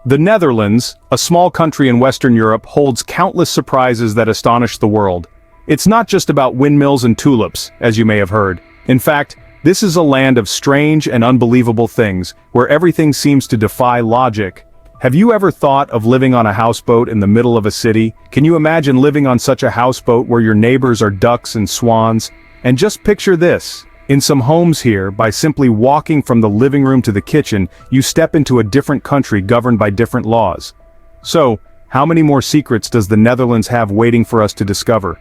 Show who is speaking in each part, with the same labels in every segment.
Speaker 1: The Netherlands, a small country in Western Europe, holds countless surprises that astonish the world. It's not just about windmills and tulips, as you may have heard. In fact, this is a land of strange and unbelievable things, where everything seems to defy logic. Have you ever thought of living on a houseboat in the middle of a city? Can you imagine living on such a houseboat where your neighbors are ducks and swans? And just picture this. In some homes here, by simply walking from the living room to the kitchen, you step into a different country governed by different laws. So, how many more secrets does the Netherlands have waiting for us to discover?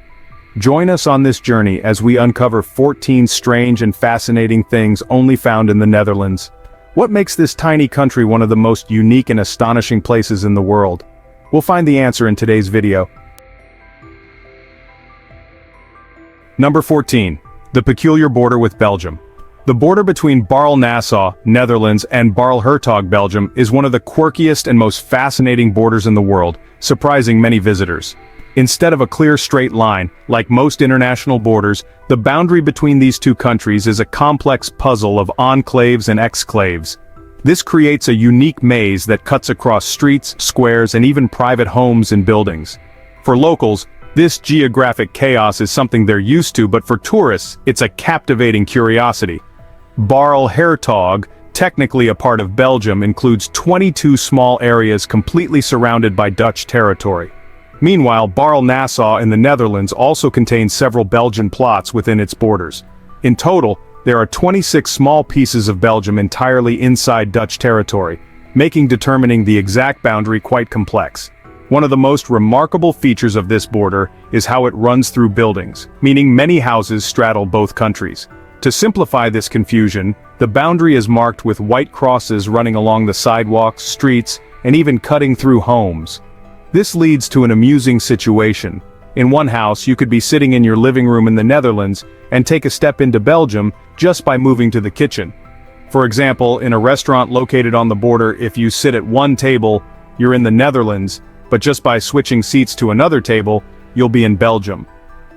Speaker 1: Join us on this journey as we uncover 14 strange and fascinating things only found in the Netherlands. What makes this tiny country one of the most unique and astonishing places in the world? We'll find the answer in today's video. Number 14. The peculiar border with Belgium. The border between Baarle-Nassau, Netherlands, and Baarle-Hertog, Belgium, is one of the quirkiest and most fascinating borders in the world, surprising many visitors. Instead of a clear straight line, like most international borders, the boundary between these two countries is a complex puzzle of enclaves and exclaves. This creates a unique maze that cuts across streets, squares, and even private homes and buildings. For locals, this geographic chaos is something they're used to, but for tourists, it's a captivating curiosity. Baarle-Hertog, technically a part of Belgium, includes 22 small areas completely surrounded by Dutch territory. Meanwhile, Baarle-Nassau in the Netherlands also contains several Belgian plots within its borders. In total, there are 26 small pieces of Belgium entirely inside Dutch territory, making determining the exact boundary quite complex. One of the most remarkable features of this border is how it runs through buildings, meaning many houses straddle both countries. To simplify this confusion, the boundary is marked with white crosses running along the sidewalks, streets, and even cutting through homes. This leads to an amusing situation. In one house, you could be sitting in your living room in the Netherlands and take a step into Belgium just by moving to the kitchen. For example, in a restaurant located on the border, if you sit at one table, you're in the Netherlands, but just by switching seats to another table, you'll be in Belgium.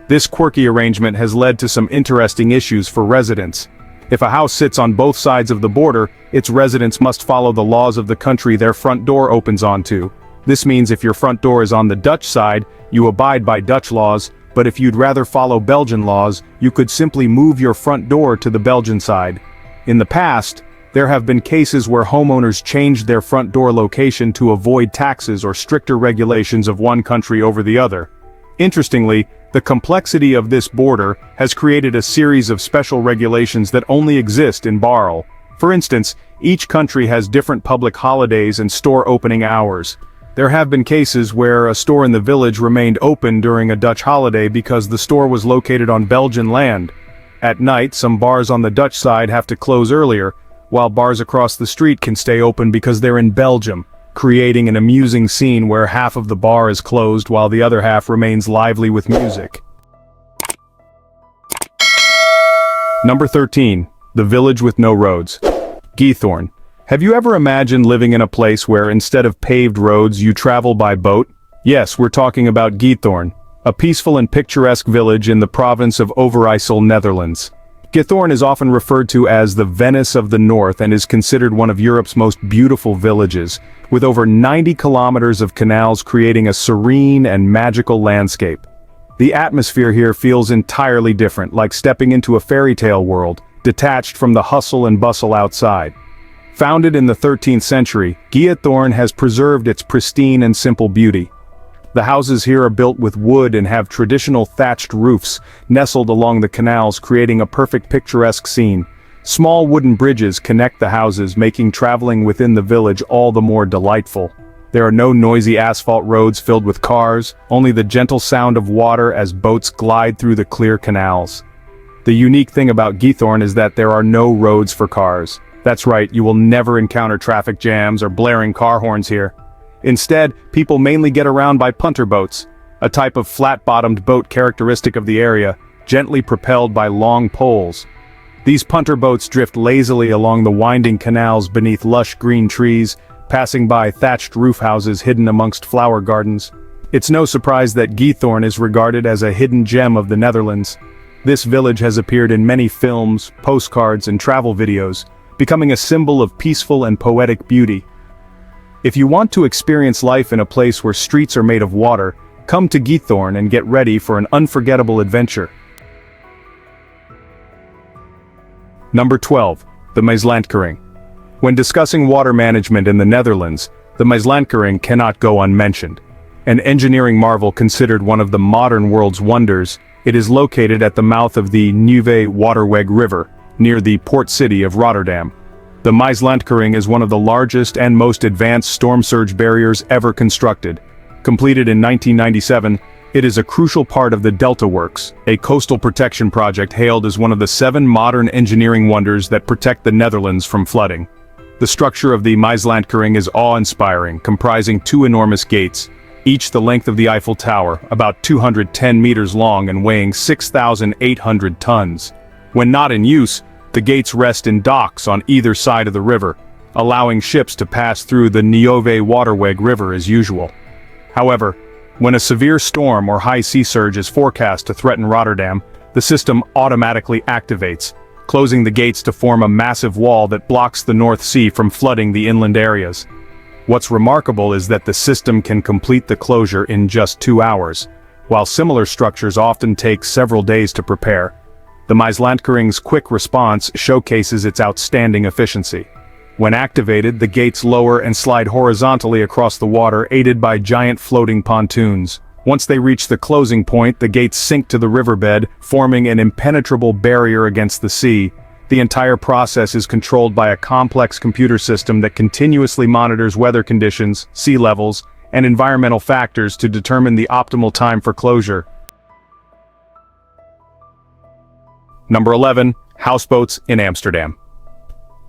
Speaker 1: This quirky arrangement has led to some interesting issues for residents. If a house sits on both sides of the border, its residents must follow the laws of the country their front door opens onto. This means if your front door is on the Dutch side, you abide by Dutch laws, but if you'd rather follow Belgian laws, you could simply move your front door to the Belgian side. In the past, there have been cases where homeowners changed their front door location to avoid taxes or stricter regulations of one country over the other. Interestingly, the complexity of this border has created a series of special regulations that only exist in Baarle. For instance, each country has different public holidays and store opening hours. There have been cases where a store in the village remained open during a Dutch holiday because the store was located on Belgian land. At night, some bars on the Dutch side have to close earlier, while bars across the street can stay open because they're in Belgium, creating an amusing scene where half of the bar is closed while the other half remains lively with music. Number 13. The village with no roads. Geethorn. Have you ever imagined living in a place where instead of paved roads you travel by boat? Yes, we're talking about Geethorn, a peaceful and picturesque village in the province of Overijssel, Netherlands. Geethorn is often referred to as the Venice of the North and is considered one of Europe's most beautiful villages, with over 90 kilometers of canals creating a serene and magical landscape. The atmosphere here feels entirely different, like stepping into a fairy tale world, detached from the hustle and bustle outside. Founded in the 13th century, Geethorn has preserved its pristine and simple beauty. The houses here are built with wood and have traditional thatched roofs, nestled along the canals, creating a perfect picturesque scene. Small wooden bridges connect the houses, making traveling within the village all the more delightful. There are no noisy asphalt roads filled with cars, only the gentle sound of water as boats glide through the clear canals. The unique thing about Geethorn is that there are no roads for cars. That's right, you will never encounter traffic jams or blaring car horns here. Instead, people mainly get around by punter boats, a type of flat-bottomed boat characteristic of the area, gently propelled by long poles. These punter boats drift lazily along the winding canals beneath lush green trees, passing by thatched roof houses hidden amongst flower gardens. It's no surprise that Geethorn is regarded as a hidden gem of the Netherlands. This village has appeared in many films, postcards, and travel videos, becoming a symbol of peaceful and poetic beauty. If you want to experience life in a place where streets are made of water, come to Giethoorn and get ready for an unforgettable adventure. Number 12. The Maaslandkering. When discussing water management in the Netherlands, the Maaslandkering cannot go unmentioned. An engineering marvel considered one of the modern world's wonders, it is located at the mouth of the Nieuwe Waterweg River, near the port city of Rotterdam. The Maaslandkering is one of the largest and most advanced storm surge barriers ever constructed. Completed in 1997, it is a crucial part of the Delta Works, a coastal protection project hailed as one of the 7 modern engineering wonders that protect the Netherlands from flooding. The structure of the Maaslandkering is awe-inspiring, comprising 2 enormous gates, each the length of the Eiffel Tower, about 210 meters long and weighing 6,800 tons. When not in use, the gates rest in docks on either side of the river, allowing ships to pass through the Nieuwe Waterweg River as usual. However, when a severe storm or high sea surge is forecast to threaten Rotterdam, the system automatically activates, closing the gates to form a massive wall that blocks the North Sea from flooding the inland areas. What's remarkable is that the system can complete the closure in just 2 hours, while similar structures often take several days to prepare. The Maaslandkering's quick response showcases its outstanding efficiency. When activated, the gates lower and slide horizontally across the water, aided by giant floating pontoons. Once they reach the closing point, the gates sink to the riverbed, forming an impenetrable barrier against the sea. The entire process is controlled by a complex computer system that continuously monitors weather conditions, sea levels, and environmental factors to determine the optimal time for closure. Number 11. Houseboats in Amsterdam.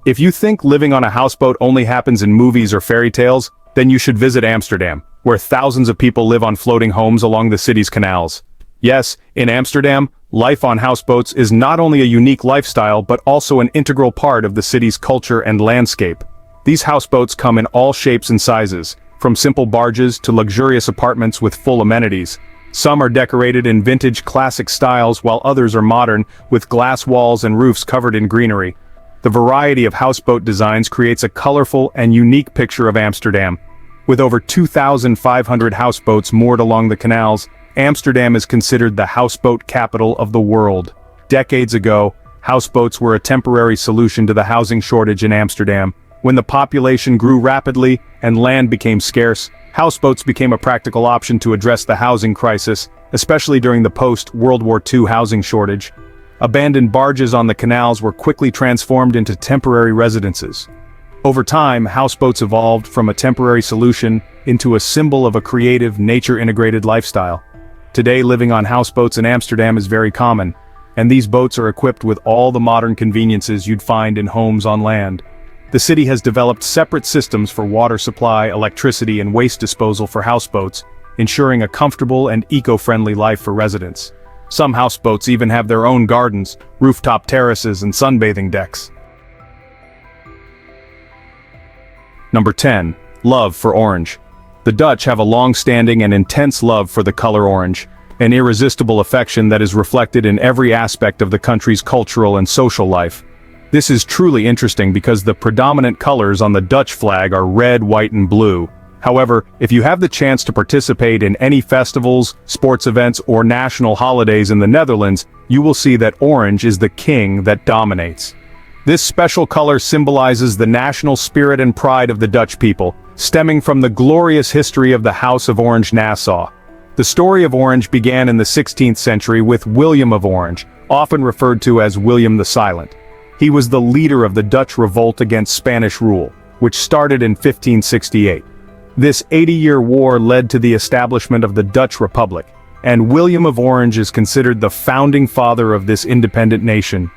Speaker 1: If you think living on a houseboat only happens in movies or fairy tales, then you should visit Amsterdam, where thousands of people live on floating homes along the city's canals. Yes, in Amsterdam, life on houseboats is not only a unique lifestyle but also an integral part of the city's culture and landscape. These houseboats come in all shapes and sizes, from simple barges to luxurious apartments with full amenities. Some are decorated in vintage classic styles while others are modern, with glass walls and roofs covered in greenery. The variety of houseboat designs creates a colorful and unique picture of Amsterdam. With over 2,500 houseboats moored along the canals, Amsterdam is considered the houseboat capital of the world. Decades ago, houseboats were a temporary solution to the housing shortage in Amsterdam. When the population grew rapidly and land became scarce, houseboats became a practical option to address the housing crisis, especially during the post-World War II housing shortage. Abandoned barges on the canals were quickly transformed into temporary residences. Over time, houseboats evolved from a temporary solution into a symbol of a creative, nature-integrated lifestyle. Today, living on houseboats in Amsterdam is very common, and these boats are equipped with all the modern conveniences you'd find in homes on land. The city has developed separate systems for water supply, electricity, and waste disposal for houseboats, ensuring a comfortable and eco-friendly life for residents. Some houseboats even have their own gardens, rooftop terraces, and sunbathing decks. Number 10. Love for orange. The Dutch have a long-standing and intense love for the color orange, an irresistible affection that is reflected in every aspect of the country's cultural and social life. This is truly interesting because the predominant colors on the Dutch flag are red, white, and blue. However, if you have the chance to participate in any festivals, sports events, or national holidays in the Netherlands, you will see that orange is the king that dominates. This special color symbolizes the national spirit and pride of the Dutch people, stemming from the glorious history of the House of Orange-Nassau. The story of Orange began in the 16th century with William of Orange, often referred to as William the Silent. He was the leader of the Dutch revolt against Spanish rule, which started in 1568. This 80-year war led to the establishment of the Dutch Republic, and William of Orange is considered the founding father of this independent nation.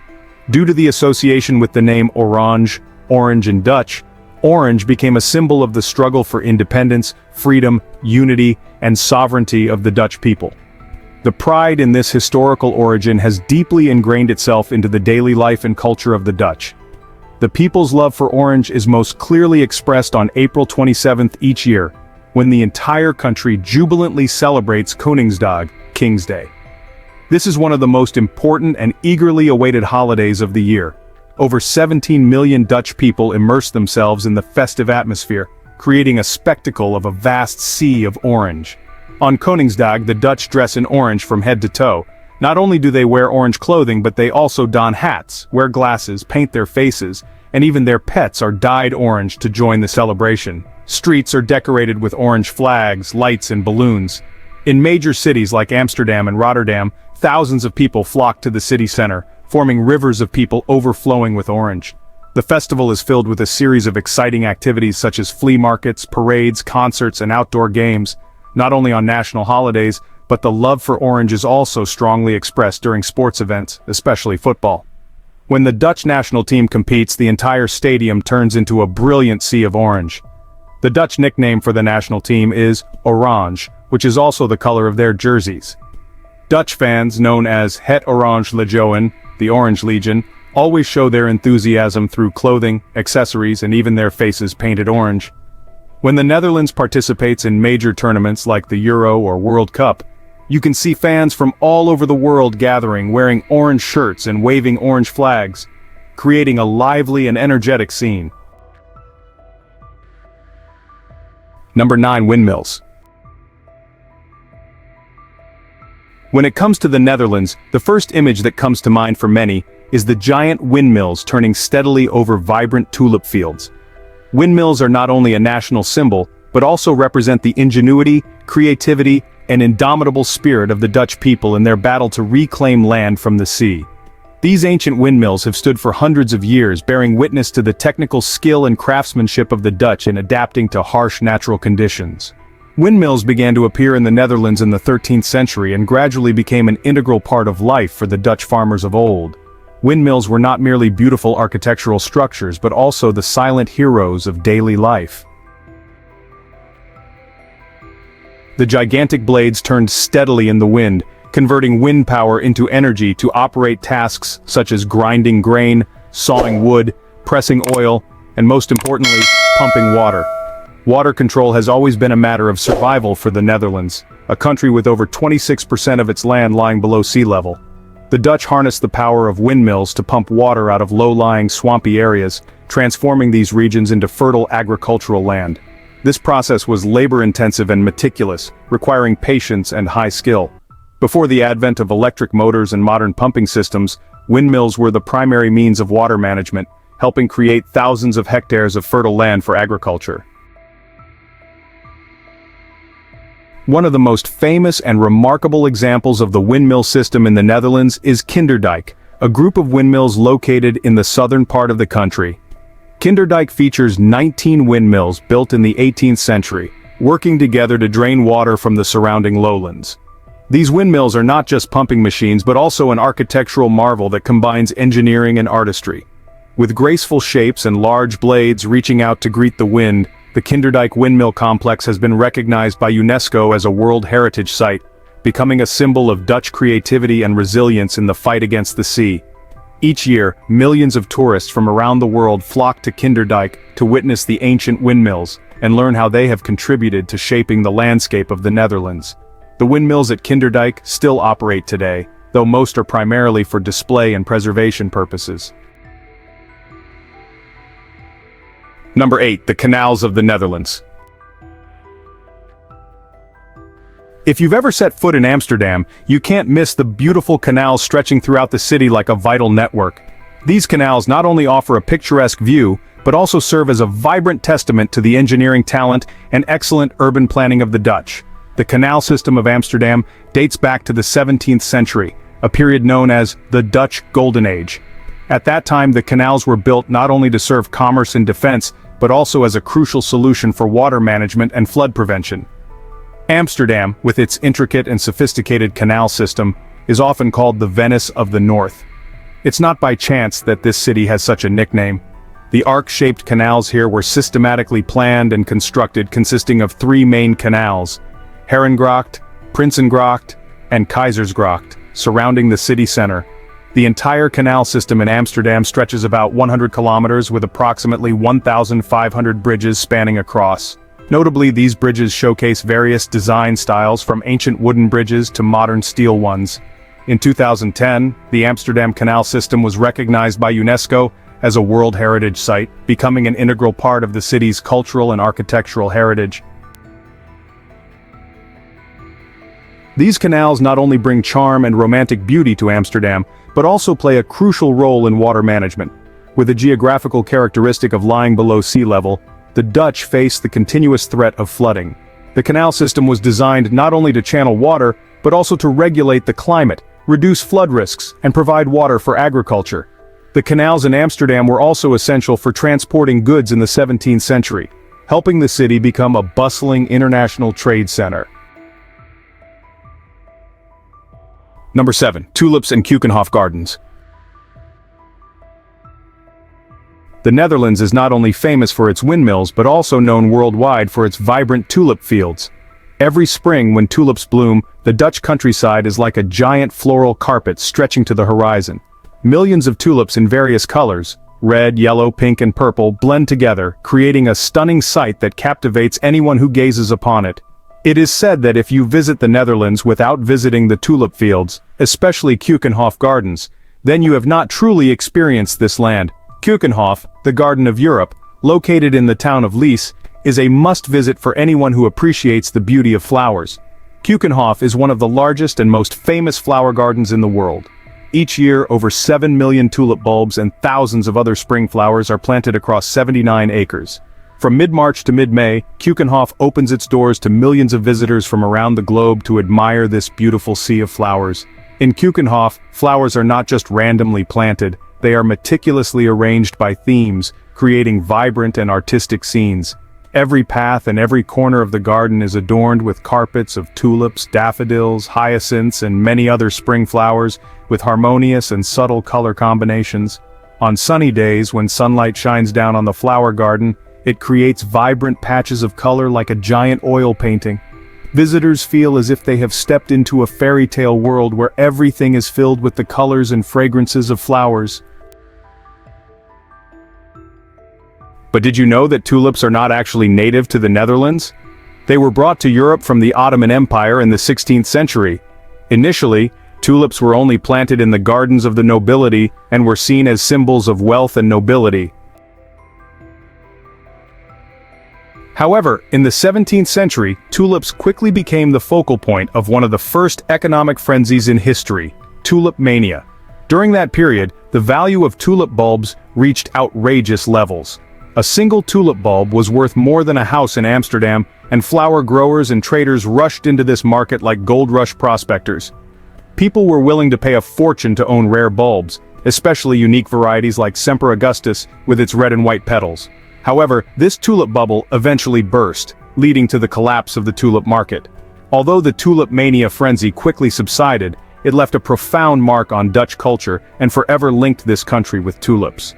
Speaker 1: Due to the association with the name Orange, orange in Dutch, orange became a symbol of the struggle for independence, freedom, unity, and sovereignty of the Dutch people. The pride in this historical origin has deeply ingrained itself into the daily life and culture of the Dutch. The people's love for orange is most clearly expressed on April 27th each year, when the entire country jubilantly celebrates Koningsdag, King's Day. This is one of the most important and eagerly awaited holidays of the year. Over 17 million Dutch people immerse themselves in the festive atmosphere, creating a spectacle of a vast sea of orange. On Koningsdag, the Dutch dress in orange from head to toe. Not only do they wear orange clothing, but they also don hats, wear glasses, paint their faces, and even their pets are dyed orange to join the celebration. Streets are decorated with orange flags, lights, and balloons. In major cities like Amsterdam and Rotterdam, thousands of people flock to the city center, forming rivers of people overflowing with orange. The festival is filled with a series of exciting activities such as flea markets, parades, concerts, and outdoor games. Not only on national holidays, but the love for orange is also strongly expressed during sports events, especially football. When the Dutch national team competes, the entire stadium turns into a brilliant sea of orange. The Dutch nickname for the national team is Orange, which is also the color of their jerseys. Dutch fans, known as Het Oranje Legioen, the Orange Legion, always show their enthusiasm through clothing, accessories, and even their faces painted orange. When the Netherlands participates in major tournaments like the Euro or World Cup, you can see fans from all over the world gathering wearing orange shirts and waving orange flags, creating a lively and energetic scene. Number 9. Windmills. When it comes to the Netherlands, the first image that comes to mind for many is the giant windmills turning steadily over vibrant tulip fields. Windmills are not only a national symbol, but also represent the ingenuity, creativity, and indomitable spirit of the Dutch people in their battle to reclaim land from the sea. These ancient windmills have stood for hundreds of years, bearing witness to the technical skill and craftsmanship of the Dutch in adapting to harsh natural conditions. Windmills began to appear in the Netherlands in the 13th century and gradually became an integral part of life for the Dutch farmers of old. Windmills were not merely beautiful architectural structures, but also the silent heroes of daily life. The gigantic blades turned steadily in the wind, converting wind power into energy to operate tasks such as grinding grain, sawing wood, pressing oil, and most importantly, pumping water. Water control has always been a matter of survival for the Netherlands, a country with over 26% of its land lying below sea level. The Dutch harnessed the power of windmills to pump water out of low-lying swampy areas, transforming these regions into fertile agricultural land. This process was labor-intensive and meticulous, requiring patience and high skill. Before the advent of electric motors and modern pumping systems, windmills were the primary means of water management, helping create thousands of hectares of fertile land for agriculture. One of the most famous and remarkable examples of the windmill system in the Netherlands is Kinderdijk, a group of windmills located in the southern part of the country. Kinderdijk features 19 windmills built in the 18th century, working together to drain water from the surrounding lowlands. These windmills are not just pumping machines but also an architectural marvel that combines engineering and artistry. With graceful shapes and large blades reaching out to greet the wind, the Kinderdijk Windmill Complex has been recognized by UNESCO as a World Heritage Site, becoming a symbol of Dutch creativity and resilience in the fight against the sea. Each year, millions of tourists from around the world flock to Kinderdijk to witness the ancient windmills and learn how they have contributed to shaping the landscape of the Netherlands. The windmills at Kinderdijk still operate today, though most are primarily for display and preservation purposes. Number 8. The canals of the Netherlands. If you've ever set foot in Amsterdam, you can't miss the beautiful canals stretching throughout the city like a vital network. These canals not only offer a picturesque view, but also serve as a vibrant testament to the engineering talent and excellent urban planning of the Dutch. The canal system of Amsterdam dates back to the 17th century, a period known as the Dutch Golden Age. At that time, the canals were built not only to serve commerce and defense, but also as a crucial solution for water management and flood prevention. Amsterdam, with its intricate and sophisticated canal system, is often called the Venice of the North. It's not by chance that this city has such a nickname. The arc-shaped canals here were systematically planned and constructed, consisting of 3 main canals: Herengracht, Prinsengracht, and Keizersgracht, surrounding the city center. The entire canal system in Amsterdam stretches about 100 kilometers with approximately 1,500 bridges spanning across. Notably, these bridges showcase various design styles from ancient wooden bridges to modern steel ones. In 2010, the Amsterdam Canal System was recognized by UNESCO as a World Heritage Site, becoming an integral part of the city's cultural and architectural heritage. These canals not only bring charm and romantic beauty to Amsterdam, but also play a crucial role in water management. With the geographical characteristic of lying below sea level, the Dutch face the continuous threat of flooding. The canal system was designed not only to channel water, but also to regulate the climate, reduce flood risks, and provide water for agriculture. The canals in Amsterdam were also essential for transporting goods in the 17th century, helping the city become a bustling international trade center. Number 7. Tulips and Keukenhof Gardens. The Netherlands is not only famous for its windmills but also known worldwide for its vibrant tulip fields. Every spring when tulips bloom, the Dutch countryside is like a giant floral carpet stretching to the horizon. Millions of tulips in various colors, red, yellow, pink and purple, blend together, creating a stunning sight that captivates anyone who gazes upon it. It is said that if you visit the Netherlands without visiting the tulip fields, especially Keukenhof Gardens, then you have not truly experienced this land. Keukenhof, the Garden of Europe, located in the town of Lies, is a must-visit for anyone who appreciates the beauty of flowers. Keukenhof is one of the largest and most famous flower gardens in the world. Each year, over 7 million tulip bulbs and thousands of other spring flowers are planted across 79 acres. From mid-March to mid-May, Keukenhof opens its doors to millions of visitors from around the globe to admire this beautiful sea of flowers. In Keukenhof, flowers are not just randomly planted, they are meticulously arranged by themes, creating vibrant and artistic scenes. Every path and every corner of the garden is adorned with carpets of tulips, daffodils, hyacinths, and many other spring flowers, with harmonious and subtle color combinations. On sunny days, when sunlight shines down on the flower garden, it creates vibrant patches of color like a giant oil painting. Visitors feel as if they have stepped into a fairy tale world where everything is filled with the colors and fragrances of flowers. But did you know that tulips are not actually native to the Netherlands? They were brought to Europe from the Ottoman Empire in the 16th century. Initially, tulips were only planted in the gardens of the nobility and were seen as symbols of wealth and nobility. However, in the 17th century, tulips quickly became the focal point of one of the first economic frenzies in history, tulip mania. During that period, the value of tulip bulbs reached outrageous levels. A single tulip bulb was worth more than a house in Amsterdam, and flower growers and traders rushed into this market like gold rush prospectors. People were willing to pay a fortune to own rare bulbs, especially unique varieties like Semper Augustus with its red and white petals. However, this tulip bubble eventually burst, leading to the collapse of the tulip market. Although the tulip mania frenzy quickly subsided, it left a profound mark on Dutch culture and forever linked this country with tulips.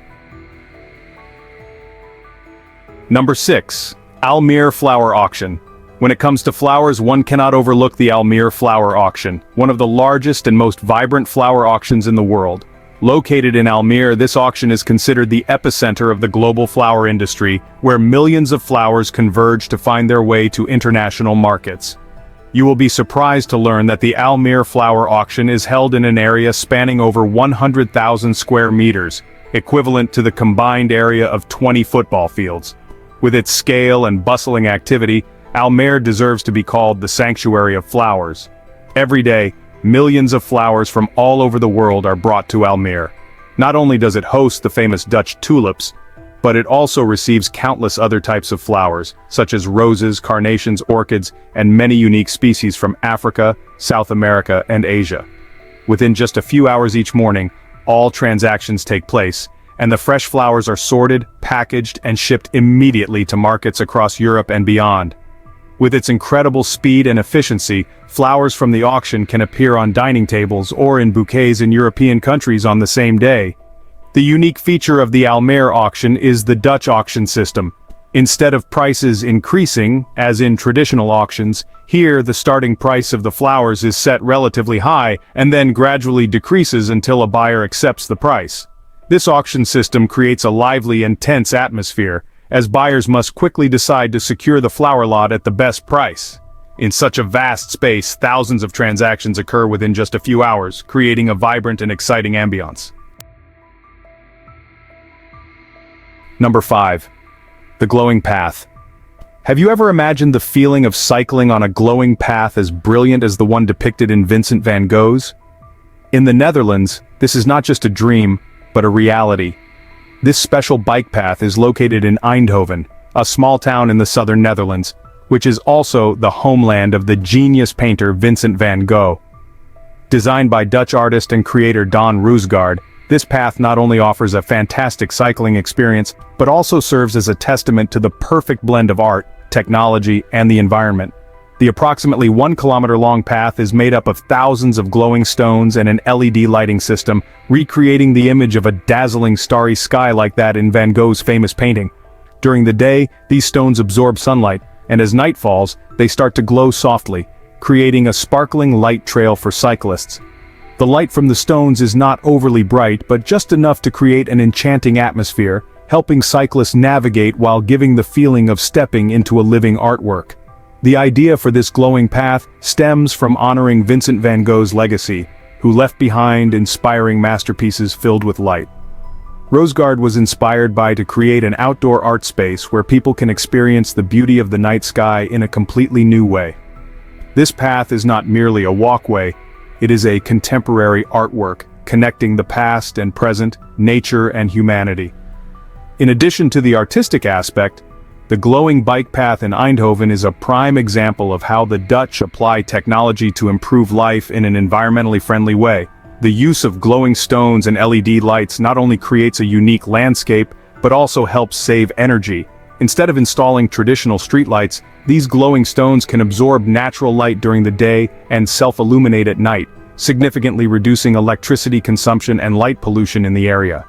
Speaker 1: Number 6. Almere Flower Auction. When it comes to flowers, one cannot overlook the Almere Flower Auction, one of the largest and most vibrant flower auctions in the world. Located in Almere, this auction is considered the epicenter of the global flower industry, where millions of flowers converge to find their way to international markets. You will be surprised to learn that the Almere Flower Auction is held in an area spanning over 100,000 square meters, equivalent to the combined area of 20 football fields. With its scale and bustling activity, Almere deserves to be called the sanctuary of flowers. Every day, millions of flowers from all over the world are brought to Almere. Not only does it host the famous Dutch tulips, but it also receives countless other types of flowers, such as roses, carnations, orchids, and many unique species from Africa, South America, and Asia. Within just a few hours each morning, all transactions take place, and the fresh flowers are sorted, packaged, and shipped immediately to markets across Europe and beyond. With its incredible speed and efficiency, flowers from the auction can appear on dining tables or in bouquets in European countries on the same day. The unique feature of the Almere auction is the Dutch auction system. Instead of prices increasing, as in traditional auctions, here the starting price of the flowers is set relatively high and then gradually decreases until a buyer accepts the price. This auction system creates a lively and tense atmosphere, as buyers must quickly decide to secure the flower lot at the best price. In such a vast space, thousands of transactions occur within just a few hours, creating a vibrant and exciting ambiance. Number 5. The glowing path. Have you ever imagined the feeling of cycling on a glowing path as brilliant as the one depicted in Vincent van Gogh's? In the Netherlands, this is not just a dream, but a reality. This special bike path is located in Eindhoven, a small town in the southern Netherlands, which is also the homeland of the genius painter Vincent van Gogh. Designed by Dutch artist and creator Don Roosgaard, this path not only offers a fantastic cycling experience, but also serves as a testament to the perfect blend of art, technology, and the environment. The approximately 1 kilometer-long path is made up of thousands of glowing stones and an LED lighting system, recreating the image of a dazzling starry sky like that in Van Gogh's famous painting. During the day, these stones absorb sunlight, and as night falls, they start to glow softly, creating a sparkling light trail for cyclists. The light from the stones is not overly bright, but just enough to create an enchanting atmosphere, helping cyclists navigate while giving the feeling of stepping into a living artwork. The idea for this glowing path stems from honoring Vincent van Gogh's legacy, who left behind inspiring masterpieces filled with light. Roosgaard was inspired by to create an outdoor art space where people can experience the beauty of the night sky in a completely new way. This path is not merely a walkway, it is a contemporary artwork, connecting the past and present, nature and humanity. In addition to the artistic aspect, the glowing bike path in Eindhoven is a prime example of how the Dutch apply technology to improve life in an environmentally friendly way. The use of glowing stones and LED lights not only creates a unique landscape, but also helps save energy. Instead of installing traditional streetlights, these glowing stones can absorb natural light during the day and self-illuminate at night, significantly reducing electricity consumption and light pollution in the area.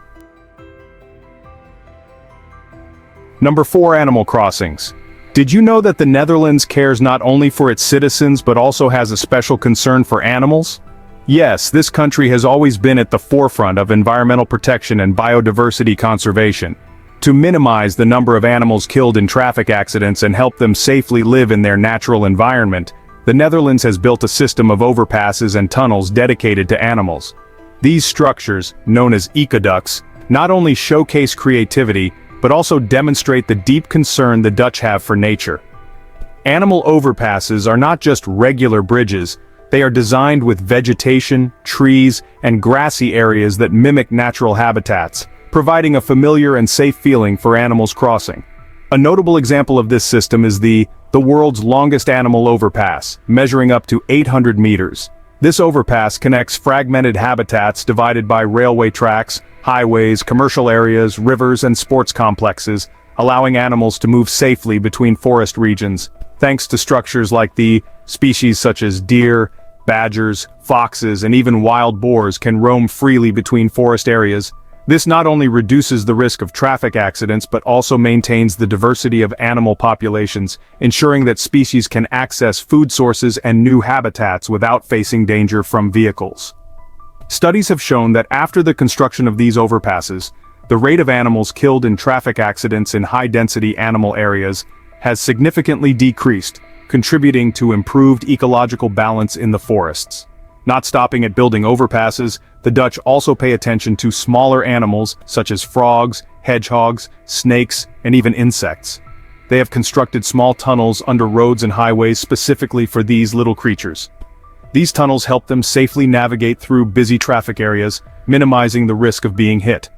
Speaker 1: Number 4. Animal crossings. Did you know that the Netherlands cares not only for its citizens but also has a special concern for animals? Yes, this country has always been at the forefront of environmental protection and biodiversity conservation. To minimize the number of animals killed in traffic accidents and help them safely live in their natural environment, the Netherlands has built a system of overpasses and tunnels dedicated to animals. These structures, known as ecoducts, not only showcase creativity, but also demonstrate the deep concern the Dutch have for nature. Animal overpasses are not just regular bridges, they are designed with vegetation, trees, and grassy areas that mimic natural habitats, providing a familiar and safe feeling for animals crossing. A notable example of this system is the world's longest animal overpass, measuring up to 800 meters. This overpass connects fragmented habitats divided by railway tracks, highways, commercial areas, rivers, and sports complexes, allowing animals to move safely between forest regions. Thanks to structures like the species such as deer, badgers, foxes, and even wild boars can roam freely between forest areas. This not only reduces the risk of traffic accidents but also maintains the diversity of animal populations, ensuring that species can access food sources and new habitats without facing danger from vehicles. Studies have shown that after the construction of these overpasses, the rate of animals killed in traffic accidents in high-density animal areas has significantly decreased, contributing to improved ecological balance in the forests. Not stopping at building overpasses, the Dutch also pay attention to smaller animals such as frogs, hedgehogs, snakes, and even insects. They have constructed small tunnels under roads and highways specifically for these little creatures. These tunnels help them safely navigate through busy traffic areas, minimizing the risk of being hit.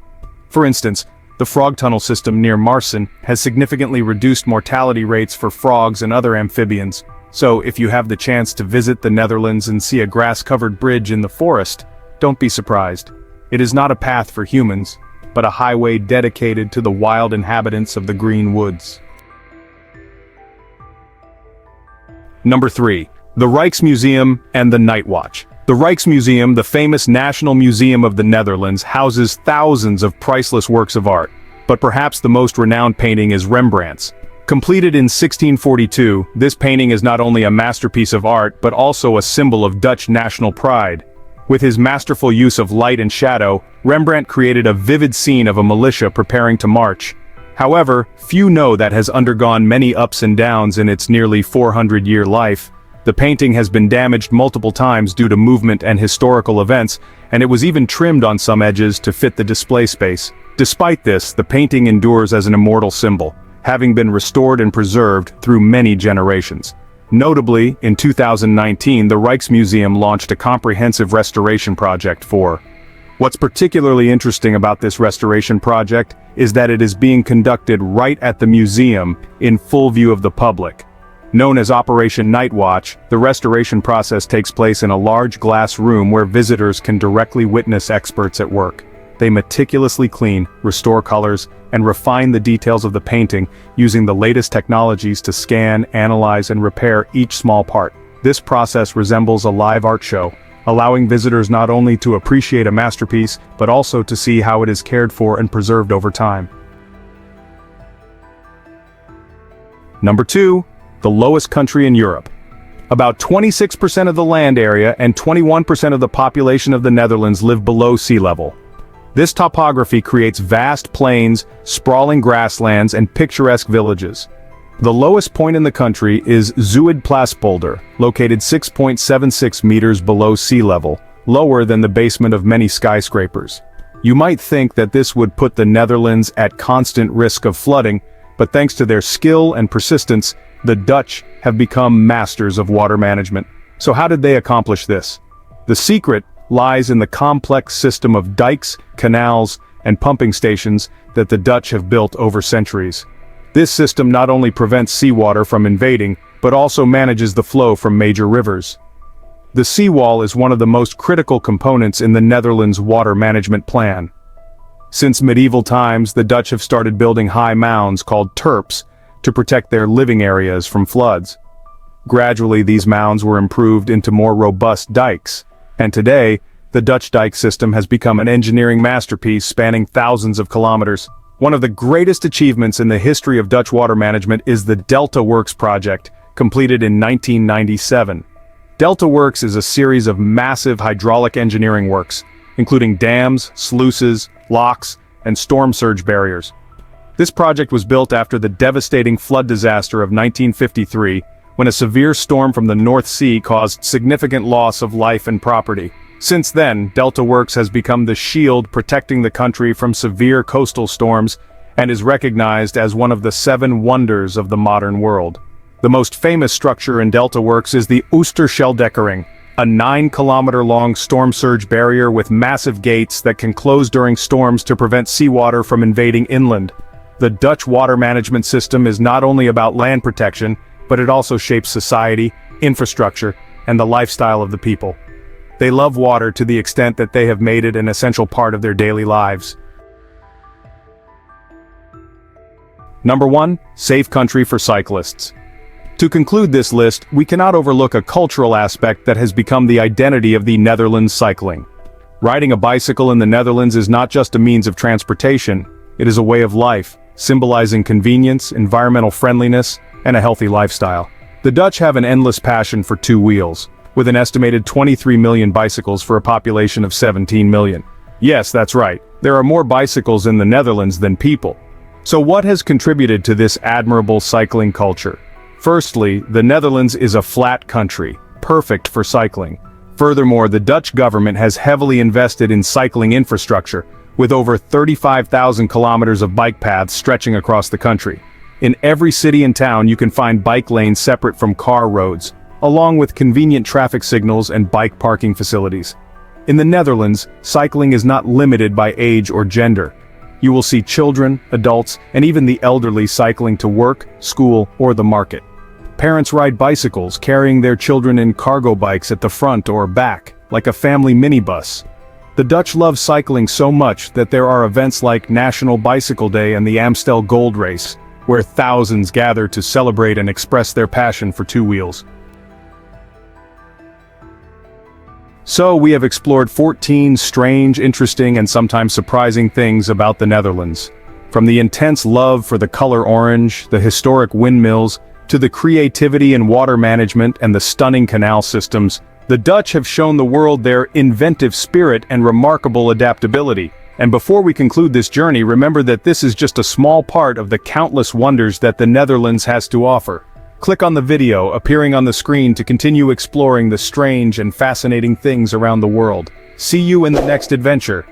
Speaker 1: For instance, the frog tunnel system near Marsen has significantly reduced mortality rates for frogs and other amphibians. So if you have the chance to visit the Netherlands and see a grass-covered bridge in the forest, don't be surprised. It is not a path for humans, but a highway dedicated to the wild inhabitants of the green woods. Number 3. The Rijksmuseum and the Night Watch. The Rijksmuseum, the famous national museum of the Netherlands, houses thousands of priceless works of art, but perhaps the most renowned painting is Rembrandt's. Completed in 1642, this painting is not only a masterpiece of art but also a symbol of Dutch national pride. With his masterful use of light and shadow, Rembrandt created a vivid scene of a militia preparing to march. However, few know that has undergone many ups and downs in its nearly 400-year life. The painting has been damaged multiple times due to movement and historical events, and it was even trimmed on some edges to fit the display space. Despite this, the painting endures as an immortal symbol, having been restored and preserved through many generations. Notably, in 2019, the Rijksmuseum launched a comprehensive restoration project for. What's particularly interesting about this restoration project is that it is being conducted right at the museum in full view of the public. Known as Operation Night Watch, the restoration process takes place in a large glass room where visitors can directly witness experts at work. They meticulously clean, restore colors, and refine the details of the painting using the latest technologies to scan, analyze, and repair each small part. This process resembles a live art show, allowing visitors not only to appreciate a masterpiece, but also to see how it is cared for and preserved over time. Number 2. The lowest country in Europe. About 26% of the land area and 21% of the population of the Netherlands live below sea level. This topography creates vast plains, sprawling grasslands, and picturesque villages. The lowest point in the country is Zuidplaspolder, located 6.76 meters below sea level, lower than the basement of many skyscrapers. You might think that this would put the Netherlands at constant risk of flooding, but thanks to their skill and persistence, the Dutch have become masters of water management. So how did they accomplish this? The secret lies in the complex system of dikes, canals, and pumping stations that the Dutch have built over centuries. This system not only prevents seawater from invading, but also manages the flow from major rivers. The seawall is one of the most critical components in the Netherlands' water management plan. Since medieval times, the Dutch have started building high mounds called terps to protect their living areas from floods. Gradually, these mounds were improved into more robust dikes, and today, the Dutch dike system has become an engineering masterpiece spanning thousands of kilometers. One of the greatest achievements in the history of Dutch water management is the Delta Works project, completed in 1997. Delta Works is a series of massive hydraulic engineering works, including dams, sluices, locks, and storm surge barriers. This project was built after the devastating flood disaster of 1953, when a severe storm from the North Sea caused significant loss of life and property. Since then, Delta Works has become the shield protecting the country from severe coastal storms and is recognized as one of the 7 wonders of the modern world. The most famous structure in Delta Works is the Oosterscheldekering, a 9-kilometer-long storm surge barrier with massive gates that can close during storms to prevent seawater from invading inland. The Dutch water management system is not only about land protection, but it also shapes society, infrastructure, and the lifestyle of the people. They love water to the extent that they have made it an essential part of their daily lives. Number 1. Safe country for cyclists. To conclude this list, we cannot overlook a cultural aspect that has become the identity of the Netherlands cycling. Riding a bicycle in the Netherlands is not just a means of transportation, it is a way of life, symbolizing convenience, environmental friendliness, and a healthy lifestyle. The Dutch have an endless passion for 2 wheels, with an estimated 23 million bicycles for a population of 17 million. Yes, that's right, there are more bicycles in the Netherlands than people. So what has contributed to this admirable cycling culture? Firstly, the Netherlands is a flat country, perfect for cycling. Furthermore, the Dutch government has heavily invested in cycling infrastructure, with over 35,000 kilometers of bike paths stretching across the country. In every city and town you can find bike lanes separate from car roads, along with convenient traffic signals and bike parking facilities. In the Netherlands, cycling is not limited by age or gender. You will see children, adults, and even the elderly cycling to work, school, or the market. Parents ride bicycles, carrying their children in cargo bikes at the front or back, like a family minibus. The Dutch love cycling so much that there are events like National Bicycle Day and the Amstel Gold Race, where thousands gather to celebrate and express their passion for 2 wheels. So we have explored 14 strange, interesting, and sometimes surprising things about the Netherlands. From the intense love for the color orange, the historic windmills, to the creativity in water management and the stunning canal systems, the Dutch have shown the world their inventive spirit and remarkable adaptability. And before we conclude this journey, remember that this is just a small part of the countless wonders that the Netherlands has to offer. Click on the video appearing on the screen to continue exploring the strange and fascinating things around the world. See you in the next adventure.